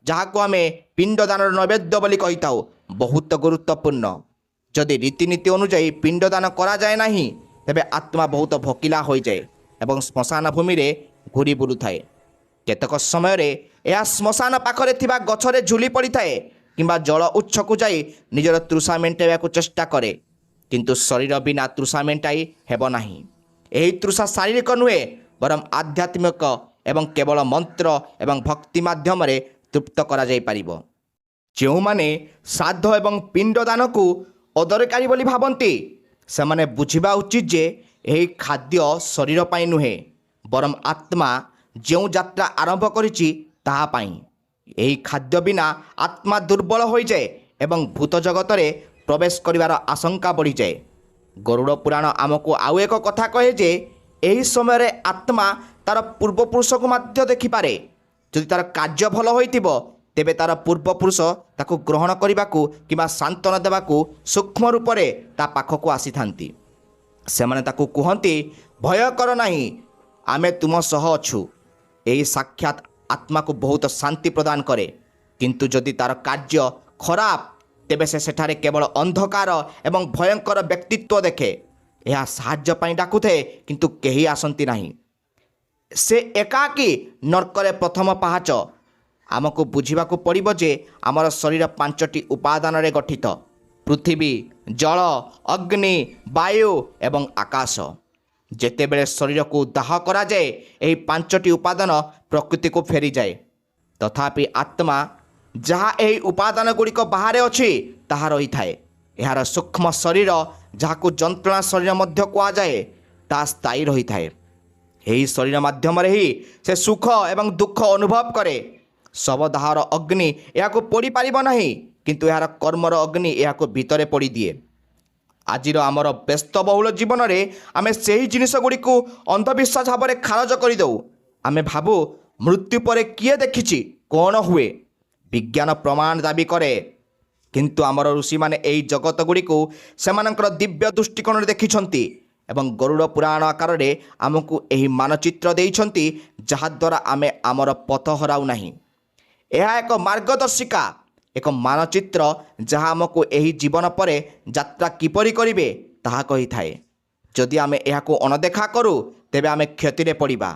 ଯାହାକୁ ଆମେ ପିଣ୍ଡଦାନର ନୈବେଦ୍ୟ ବୋଲି କହିଥାଉ, ବହୁତ ଗୁରୁତ୍ୱପୂର୍ଣ୍ଣ। ଯଦି ରୀତିନୀତି ଅନୁଯାୟୀ ପିଣ୍ଡଦାନ କରାଯାଏ ନାହିଁ, ତେବେ ଆତ୍ମା ବହୁତ ଭୋକିଲା ହୋଇଯାଏ ଏବଂ ଶ୍ମଶାନ ଭୂମିରେ ଘୁରି ବୁଲୁଥାଏ। କେତେକ ସମୟରେ ଏହା ଶ୍ମଶାନ ପାଖରେ ଥିବା ଗଛରେ ଝୁଲି ପଡ଼ିଥାଏ କିମ୍ବା ଜଳ ଉତ୍ସକୁ ଯାଇ ନିଜର ତୃଷା ମେଣ୍ଟାଇବାକୁ ଚେଷ୍ଟା କରେ। କିନ୍ତୁ ଶରୀର ବିନା ତୃଷା ମେଣ୍ଟାଇ ହେବ ନାହିଁ। ଏହି ତୃଷା ଶାରୀରିକ ନୁହେଁ, ବରଂ ଆଧ୍ୟାତ୍ମିକ ଏବଂ କେବଳ ମନ୍ତ୍ର ଏବଂ ଭକ୍ତି ମାଧ୍ୟମରେ ତୃପ୍ତ କରାଯାଇପାରିବ। ଯେଉଁମାନେ ଶ୍ରାଦ୍ଧ ଏବଂ ପିଣ୍ଡଦାନକୁ ଅଦରକାରୀ ବୋଲି ଭାବନ୍ତି, ସେମାନେ ବୁଝିବା ଉଚିତ ଯେ ଏହି ଖାଦ୍ୟ ଶରୀର ପାଇଁ ନୁହେଁ, ବରଂ ଆତ୍ମା ଯେଉଁ ଯାତ୍ରା ଆରମ୍ଭ କରିଛି ତାହା ପାଇଁ। ଏହି ଖାଦ୍ୟ ବିନା ଆତ୍ମା ଦୁର୍ବଳ ହୋଇଯାଏ ଏବଂ ଭୂତ ଜଗତରେ ପ୍ରବେଶ କରିବାର ଆଶଙ୍କା ବଢ଼ିଯାଏ। ଗରୁଡ଼ ପୁରାଣ ଆମକୁ ଆଉ ଏକ କଥା କହେ ଯେ ଏହି ସମୟରେ ଆତ୍ମା ତାର ପୂର୍ବପୁରୁଷକୁ ମଧ୍ୟ ଦେଖିପାରେ। ଯଦି ତାର କାର୍ଯ୍ୟ ଭଲ ହୋଇଥିବ, ତେବେ ତାର ପୂର୍ବପୁରୁଷ ତାକୁ ଗ୍ରହଣ କରିବାକୁ କିମ୍ବା ସାନ୍ତ୍ୱନା ଦେବାକୁ ସୂକ୍ଷ୍ମ ରୂପରେ ତା ପାଖକୁ ଆସିଥାନ୍ତି। ସେମାନେ ତାକୁ କୁହନ୍ତି, ଭୟ କର ନାହିଁ, ଆମେ ତୁମ ସହ ଅଛୁ। ଏହି ସାକ୍ଷାତ ଆତ୍ମାକୁ ବହୁତ ଶାନ୍ତି ପ୍ରଦାନ କରେ। କିନ୍ତୁ ଯଦି ତାର କାର୍ଯ୍ୟ ଖରାପ, ତେବେ ସେ ସେଠାରେ କେବଳ ଅନ୍ଧକାର ଏବଂ ଭୟଙ୍କର ବ୍ୟକ୍ତିତ୍ୱ ଦେଖେ। ଏହା ସାହାଯ୍ୟ ପାଇଁ ଡାକୁଥାଏ, କିନ୍ତୁ କେହି ଆସନ୍ତି ନାହିଁ। ସେ ଏକାକୀ ନର୍କରେ ପ୍ରଥମ ପାହାଚ। ଆମକୁ ବୁଝିବାକୁ ପଡ଼ିବ ଯେ ଆମର ଶରୀର 5ଟି ଉପାଦାନରେ ଗଠିତ: ପୃଥିବୀ, ଜଳ, ଅଗ୍ନି, ବାୟୁ ଏବଂ ଆକାଶ। ଯେତେବେଳେ ଶରୀରକୁ ଦାହ କରାଯାଏ, ଏହି 5ଟି ଉପାଦାନ ପ୍ରକୃତିକୁ ଫେରିଯାଏ। ତଥାପି ଆତ୍ମା, ଯାହା ଏହି ଉପାଦାନ ଗୁଡ଼ିକ ବାହାରେ ଅଛି, ତାହା ରହିଥାଏ। ଏହାର ସୂକ୍ଷ୍ମ ଶରୀର, ଯାହାକୁ ଯନ୍ତ୍ରଣା ଶରୀର ମଧ୍ୟ କୁହାଯାଏ, ତାହା ସ୍ଥାୟୀ ରହିଥାଏ। ଏହି ଶରୀର ମାଧ୍ୟମରେ ହିଁ ସେ ସୁଖ ଏବଂ ଦୁଃଖ ଅନୁଭବ କରେ। ଶବଦାହର ଅଗ୍ନି ଏହାକୁ ପୋଡ଼ିପାରିବ ନାହିଁ, କିନ୍ତୁ ଏହାର କର୍ମର ଅଗ୍ନି ଏହାକୁ ଭିତରେ ପୋଡ଼ିଦିଏ। ଆଜିର ଆମର ବ୍ୟସ୍ତବହୁଳ ଜୀବନରେ ଆମେ ସେହି ଜିନିଷଗୁଡ଼ିକୁ ଅନ୍ଧବିଶ୍ୱାସ ଭାବରେ ଖାରଜ କରିଦେଉ। ଆମେ ଭାବୁ, ମୃତ୍ୟୁ ପରେ କିଏ ଦେଖିଛି, କ'ଣ ହୁଏ? ବିଜ୍ଞାନ ପ୍ରମାଣ ଦାବି କରେ କିନ୍ତୁ ଆମର ଋଷିମାନେ ଏହି ଜଗତଗୁଡ଼ିକୁ ସେମାନଙ୍କର ଦିବ୍ୟ ଦୃଷ୍ଟିକୋଣରେ ଦେଖିଛନ୍ତି ଏବଂ ଗରୁଡ଼ ପୁରାଣ ଆକାରରେ ଆମକୁ ଏହି ମାନଚିତ୍ର ଦେଇଛନ୍ତି, ଯାହାଦ୍ୱାରା ଆମେ ଆମର ପଥ ହରାଉ ନାହିଁ। ଏହା ଏକ ମାର୍ଗଦର୍ଶିକା, ଏକ ମାନଚିତ୍ର ଯାହା ଆମକୁ ଏହି ଜୀବନ ପରେ ଯାତ୍ରା କିପରି କରିବେ ତାହା କହିଥାଏ। ଯଦି ଆମେ ଏହାକୁ ଅଣଦେଖା କରୁ ତେବେ ଆମେ କ୍ଷତିରେ ପଡ଼ିବା।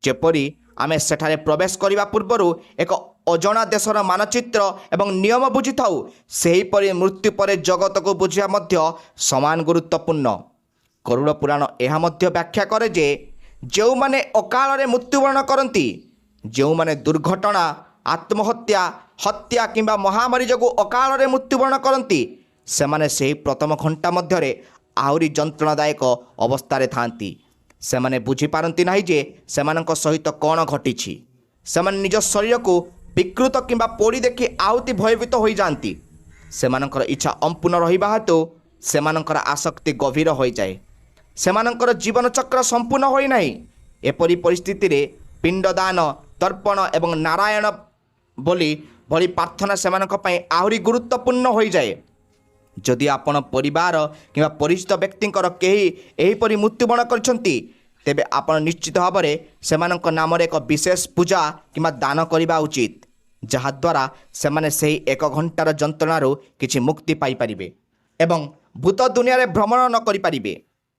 ଯେପରି ଆମେ ସେଠାରେ ପ୍ରବେଶ କରିବା ପୂର୍ବରୁ ଏକ ଅଜଣା ଦେଶର ମାନଚିତ୍ର ଏବଂ ନିୟମ ବୁଝିଥାଉ, ସେହିପରି ମୃତ୍ୟୁ ପରେ ଜଗତକୁ ବୁଝିବା ମଧ୍ୟ ସମାନ ଗୁରୁତ୍ୱପୂର୍ଣ୍ଣ। ଗରୁଡ଼ ପୁରାଣ ଏହା ମଧ୍ୟ ବ୍ୟାଖ୍ୟା କରେ ଯେ ଯେଉଁମାନେ ଅକାଳରେ ମୃତ୍ୟୁବରଣ କରନ୍ତି, ଯେଉଁମାନେ ଦୁର୍ଘଟଣା, ଆତ୍ମହତ୍ୟା, ହତ୍ୟା କିମ୍ବା ମହାମାରୀ ଯୋଗୁଁ ଅକାଳରେ ମୃତ୍ୟୁବରଣ କରନ୍ତି, ସେମାନେ ସେହି ପ୍ରଥମ ଘଣ୍ଟା ମଧ୍ୟରେ ଆହୁରି ଯନ୍ତ୍ରଣାଦାୟକ ଅବସ୍ଥାରେ ଥାଆନ୍ତି। ସେମାନେ ବୁଝିପାରନ୍ତି ନାହିଁ ଯେ ସେମାନଙ୍କ ସହିତ କ'ଣ ଘଟିଛି। ସେମାନେ ନିଜ ଶରୀରକୁ ବିକୃତ କିମ୍ବା ପୋଡ଼ି ଦେଖି ଆହୁତି ଭୟଭୀତ ହୋଇଯାଆନ୍ତି। ସେମାନଙ୍କର ଇଚ୍ଛା ଅପୂର୍ଣ୍ଣ ରହିବା ହେତୁ ସେମାନଙ୍କର ଆସକ୍ତି ଗଭୀର ହୋଇଯାଏ। ସେମାନଙ୍କର ଜୀବନଚକ୍ର ସମ୍ପୂର୍ଣ୍ଣ ହୋଇନାହିଁ। ଏପରି ପରିସ୍ଥିତିରେ ପିଣ୍ଡଦାନ, ତର୍ପଣ ଏବଂ ନାରାୟଣ ବୋଲି ଭଳି ପ୍ରାର୍ଥନା ସେମାନଙ୍କ ପାଇଁ ଆହୁରି ଗୁରୁତ୍ୱପୂର୍ଣ୍ଣ ହୋଇଯାଏ। ଯଦି ଆପଣ ପରିବାର କିମ୍ବା ପରିଚିତ ବ୍ୟକ୍ତିଙ୍କର କେହି ଏହିପରି ମୃତ୍ୟୁବରଣ କରିଛନ୍ତି, ତେବେ ଆପଣ ନିଶ୍ଚିତ ଭାବରେ ସେମାନଙ୍କ ନାମରେ ଏକ ବିଶେଷ ପୂଜା କିମ୍ବା ଦାନ କରିବା ଉଚିତ, ଯାହାଦ୍ୱାରା ସେମାନେ ସେହି 1 ଘଣ୍ଟାର ଯନ୍ତ୍ରଣାରୁ କିଛି ମୁକ୍ତି ପାଇପାରିବେ ଏବଂ ଭୂତ ଦୁନିଆରେ ଭ୍ରମଣ ନ କରିପାରିବେ।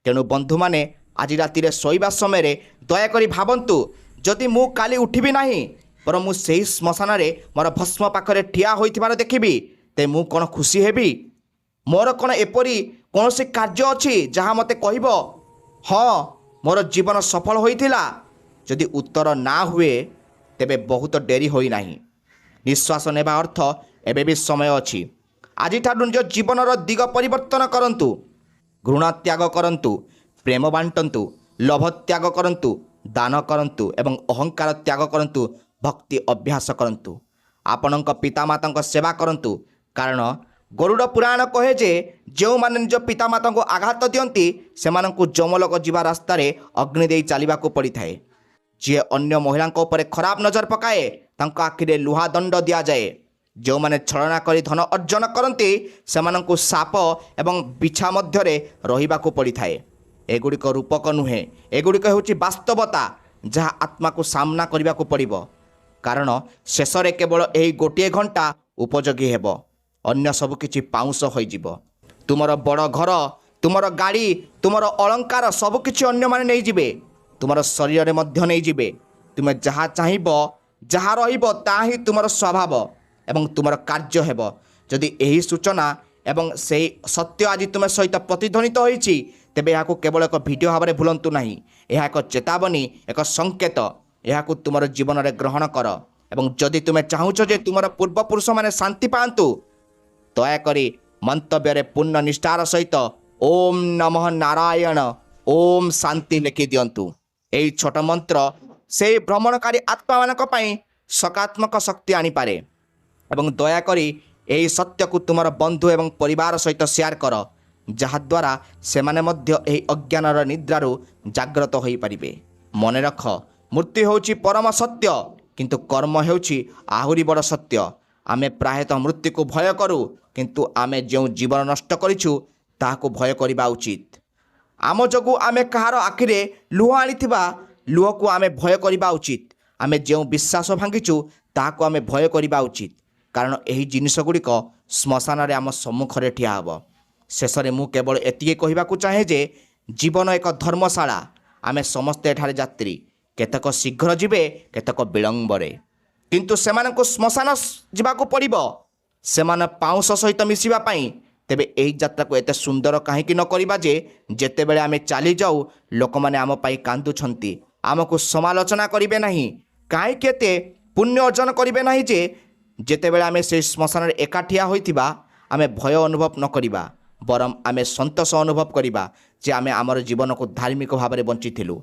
ତେଣୁ ବନ୍ଧୁମାନେ, ଆଜି ରାତିରେ ଶୋଇବା ସମୟରେ ଦୟାକରି ଭାବନ୍ତୁ, ଯଦି ମୁଁ କାଲି ଉଠିବି ନାହିଁ ବରଂ ମୁଁ ସେହି ଶ୍ମଶାନରେ ମୋର ଭସ୍ମ ପାଖରେ ଠିଆ ହୋଇଥିବାର ଦେଖିବି, ତେବେ ମୁଁ କ'ଣ ଖୁସି ହେବି? ମୋର କ'ଣ ଏପରି କୌଣସି କାର୍ଯ୍ୟ ଅଛି ଯାହା ମୋତେ କହିବ ହଁ ମୋର ଜୀବନ ସଫଳ ହୋଇଥିଲା? ଯଦି ଉତ୍ତର ନା ହୁଏ, ତେବେ ବହୁତ ଡେରି ହୋଇନାହିଁ। ନିଶ୍ୱାସ ନେବା ଅର୍ଥ ଏବେ ବି ସମୟ ଅଛି। ଆଜିଠାରୁ ନିଜ ଜୀବନର ଦିଗ ପରିବର୍ତ୍ତନ କରନ୍ତୁ। ଘୃଣା ତ୍ୟାଗ କରନ୍ତୁ, ପ୍ରେମ ବାଣ୍ଟନ୍ତୁ, ଲୋଭ ତ୍ୟାଗ କରନ୍ତୁ, ଦାନ କରନ୍ତୁ ଏବଂ ଅହଙ୍କାର ତ୍ୟାଗ କରନ୍ତୁ, ଭକ୍ତି ଅଭ୍ୟାସ କରନ୍ତୁ। ଆପଣଙ୍କ ପିତାମାତାଙ୍କ ସେବା କରନ୍ତୁ, କାରଣ ଗରୁଡ଼ ପୁରାଣ କହେ ଯେ ଯେଉଁମାନେ ନିଜ ପିତାମାତାଙ୍କୁ ଆଘାତ ଦିଅନ୍ତି ସେମାନଙ୍କୁ ଯମଲୋକ ଯିବା ରାସ୍ତାରେ ଅଗ୍ନି ଦେଇ ଚାଲିବାକୁ ପଡ଼ିଥାଏ। ଯିଏ ଅନ୍ୟ ମହିଳାଙ୍କ ଉପରେ ଖରାପ ନଜର ପକାଏ ତାଙ୍କ ଆଖିରେ ଲୁହା ଦଣ୍ଡ ଦିଆଯାଏ। ଯେଉଁମାନେ ଛଳନା କରି ଧନ ଅର୍ଜନ କରନ୍ତି ସେମାନଙ୍କୁ ସାପ ଏବଂ ବିଛା ମଧ୍ୟରେ ରହିବାକୁ ପଡ଼ିଥାଏ। ଏଗୁଡ଼ିକ ରୂପକ ନୁହେଁ, ଏଗୁଡ଼ିକ ହେଉଛି ବାସ୍ତବତା ଯାହା ଆତ୍ମାକୁ ସାମ୍ନା କରିବାକୁ ପଡ଼ିବ, କାରଣ ଶେଷରେ କେବଳ ଏହି ଗୋଟିଏ ଘଣ୍ଟା ଉପଯୋଗୀ ହେବ। ଅନ୍ୟ ସବୁକିଛି ପାଉଁଶ ହୋଇଯିବ। ତୁମର ବଡ଼ ଘର, ତୁମର ଗାଡ଼ି, ତୁମର ଅଳଙ୍କାର ସବୁକିଛି ଅନ୍ୟମାନେ ନେଇଯିବେ। ତୁମର ଶରୀରରେ ମଧ୍ୟ ନେଇଯିବେ। ତୁମେ ଯାହା ଚାହିଁବ, ଯାହା ରହିବ ତାହା ହିଁ ତୁମର ସ୍ୱଭାବ ଏବଂ ତୁମର କାର୍ଯ୍ୟ ହେବ। ଯଦି ଏହି ସୂଚନା ଏବଂ ସେହି ସତ୍ୟ ଆଜି ତୁମ ସହିତ ପ୍ରତିଧ୍ୱନିତ ହୋଇଛି, ତେବେ ଏହାକୁ କେବଳ ଏକ ଭିଡ଼ିଓ ଭାବରେ ଭୁଲନ୍ତୁ ନାହିଁ। ଏହା ଏକ ଚେତାବନୀ, ଏକ ସଂକେତ। ଏହାକୁ ତୁମର ଜୀବନରେ ଗ୍ରହଣ କର ଏବଂ ଯଦି ତୁମେ ଚାହୁଁଛ ଯେ ତୁମର ପୂର୍ବପୁରୁଷମାନେ ଶାନ୍ତି ପାଆନ୍ତୁ, ଦୟାକରି ମନ୍ତବ୍ୟରେ ପୂର୍ଣ୍ଣ ନିଷ୍ଠାର ସହିତ ଓମ୍ ନମଃ ନାରାୟଣ ଓମ୍ ଶାନ୍ତି ଲେଖି ଦିଅନ୍ତୁ। ଏହି ଛୋଟ ମନ୍ତ୍ର ସେହି ଭ୍ରମଣକାରୀ ଆତ୍ମାମାନଙ୍କ ପାଇଁ ସକାରାତ୍ମକ ଶକ୍ତି ଆଣିପାରେ ଏବଂ ଦୟାକରି ଏହି ସତ୍ୟକୁ ତୁମର ବନ୍ଧୁ ଏବଂ ପରିବାର ସହିତ ସେୟାର କର, ଯାହାଦ୍ୱାରା ସେମାନେ ମଧ୍ୟ ଏହି ଅଜ୍ଞାନର ନିଦ୍ରାରୁ ଜାଗ୍ରତ ହୋଇପାରିବେ। ମନେ ରଖ, ମୃତ୍ୟୁ ହେଉଛି ପରମ ସତ୍ୟ, କିନ୍ତୁ କର୍ମ ହେଉଛି ଆହୁରି ବଡ଼ ସତ୍ୟ। ଆମେ ପ୍ରାୟତଃ ମୃତ୍ୟୁକୁ ଭୟ କରୁ, କିନ୍ତୁ ଆମେ ଯେଉଁ ଜୀବନ ନଷ୍ଟ କରିଛୁ ତାହାକୁ ଭୟ କରିବା ଉଚିତ। ଆମ ଯୋଗୁଁ ଆମେ କାହାର ଆଖିରେ ଲୁହ ଆଣିଥିବା ଲୁହକୁ ଆମେ ଭୟ କରିବା ଉଚିତ। ଆମେ ଯେଉଁ ବିଶ୍ୱାସ ଭାଙ୍ଗିଛୁ ତାହାକୁ ଆମେ ଭୟ କରିବା ଉଚିତ, କାରଣ ଏହି ଜିନିଷଗୁଡ଼ିକ ଶ୍ମଶାନରେ ଆମ ସମ୍ମୁଖରେ ଠିଆ ହେବ। ଶେଷରେ ମୁଁ କେବଳ ଏତିକି କହିବାକୁ ଚାହେଁ ଯେ ଜୀବନ ଏକ ଧର୍ମଶାଳା। ଆମେ ସମସ୍ତେ ଏଠାରେ ଯାତ୍ରୀ। କେତେକ ଶୀଘ୍ର ଯିବେ, କେତେକ ବିଳମ୍ବରେ, କିନ୍ତୁ ସେମାନଙ୍କୁ ଶ୍ମଶାନ ଯିବାକୁ ପଡ଼ିବ ସେମାନେ ପାଉଁଶ ସହିତ ମିଶିବା ପାଇଁ। ତେବେ ଏହି ଯାତ୍ରାକୁ ଏତେ ସୁନ୍ଦର କାହିଁକି ନ କରିବା ଯେ ଯେତେବେଳେ ଆମେ ଚାଲିଯାଉ ଲୋକମାନେ ଆମ ପାଇଁ କାନ୍ଦୁଛନ୍ତି, ଆମକୁ ସମାଲୋଚନା କରିବେ ନାହିଁ। କାହିଁକି ଏତେ ପୁଣ୍ୟ ଅର୍ଜନ କରିବେ ନାହିଁ ଯେ ଯେତେବେଳେ ଆମେ ସେହି ଶ୍ମଶାନରେ ଏକାଠିଆ ହୋଇଥିବା ଆମେ ଭୟ ଅନୁଭବ ନ କରିବା, ବରଂ ଆମେ ସନ୍ତୋଷ ଅନୁଭବ କରିବା ଯେ ଆମେ ଆମର ଜୀବନକୁ ଧାର୍ମିକ ଭାବରେ ବଞ୍ଚିଥିଲୁ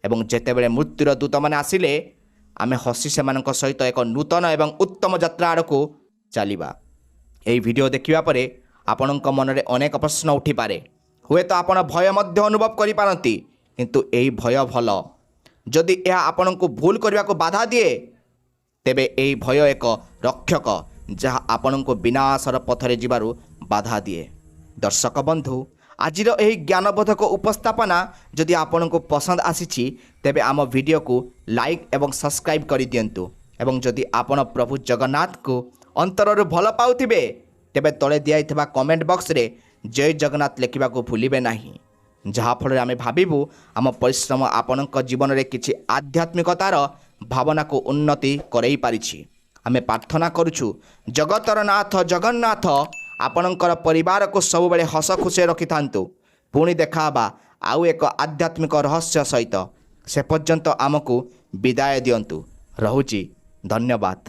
ଏବଂ ଯେତେବେଳେ ମୃତ୍ୟୁର ଦୂତମାନେ ଆସିଲେ ଆମେ ହସି ସେମାନଙ୍କ ସହିତ ଏକ ନୂତନ ଏବଂ ଉତ୍ତମ ଯାତ୍ରା ଆଡ଼କୁ ଚାଲିବା। ଏହି ଭିଡ଼ିଓ ଦେଖିବା ପରେ ଆପଣଙ୍କ ମନରେ ଅନେକ ପ୍ରଶ୍ନ ଉଠିପାରେ। ହୁଏତ ଆପଣ ଭୟ ମଧ୍ୟ ଅନୁଭବ କରିପାରନ୍ତି, କିନ୍ତୁ ଏହି ଭୟ ଭଲ। ଯଦି ଏହା ଆପଣଙ୍କୁ ଭୁଲ କରିବାକୁ ବାଧା ଦିଏ, ତେବେ ଏହି ଭୟ ଏକ ରକ୍ଷକ ଯାହା ଆପଣଙ୍କୁ ବିନାଶର ପଥରେ ଯିବାରୁ ବାଧା ଦିଏ। ଦର୍ଶକ ବନ୍ଧୁ, ଆଜିର ଏହି ଜ୍ଞାନବୋଧକ ଉପସ୍ଥାପନା ଯଦି ଆପଣଙ୍କୁ ପସନ୍ଦ ଆସିଛି ତେବେ ଆମ ଭିଡ଼ିଓକୁ ଲାଇକ୍ ଏବଂ ସବସ୍କ୍ରାଇବ୍ କରିଦିଅନ୍ତୁ। ଏବଂ ଯଦି ଆପଣ ପ୍ରଭୁ ଜଗନ୍ନାଥଙ୍କୁ ଅନ୍ତରରୁ ଭଲ ପାଉଥିବେ ତେବେ ତଳେ ଦିଆଯାଇଥିବା କମେଣ୍ଟ ବକ୍ସରେ ଜୟ ଜଗନ୍ନାଥ ଲେଖିବାକୁ ଭୁଲିବେ ନାହିଁ। ଯାହାଫଳରେ ଆମେ ଭାବିବୁ ଆମ ପରିଶ୍ରମ ଆପଣଙ୍କ ଜୀବନରେ କିଛି ଆଧ୍ୟାତ୍ମିକତାର ଭାବନାକୁ ଉନ୍ନତି କରାଇ ପାରିଛି। ଆମେ ପ୍ରାର୍ଥନା କରୁଛୁ ଜଗତର ନାଥ ଜଗନ୍ନାଥ ଆପଣଙ୍କର ପରିବାରକୁ ସବୁବେଳେ ହସ ଖୁସିରେ ରଖିଥାନ୍ତୁ। ପୁଣି ଦେଖାହେବା ଆଉ ଏକ ଆଧ୍ୟାତ୍ମିକ ରହସ୍ୟ ସହିତ। ସେ ପର୍ଯ୍ୟନ୍ତ ଆମକୁ ବିଦାୟ ଦିଅନ୍ତୁ। ରହୁଛି, ଧନ୍ୟବାଦ।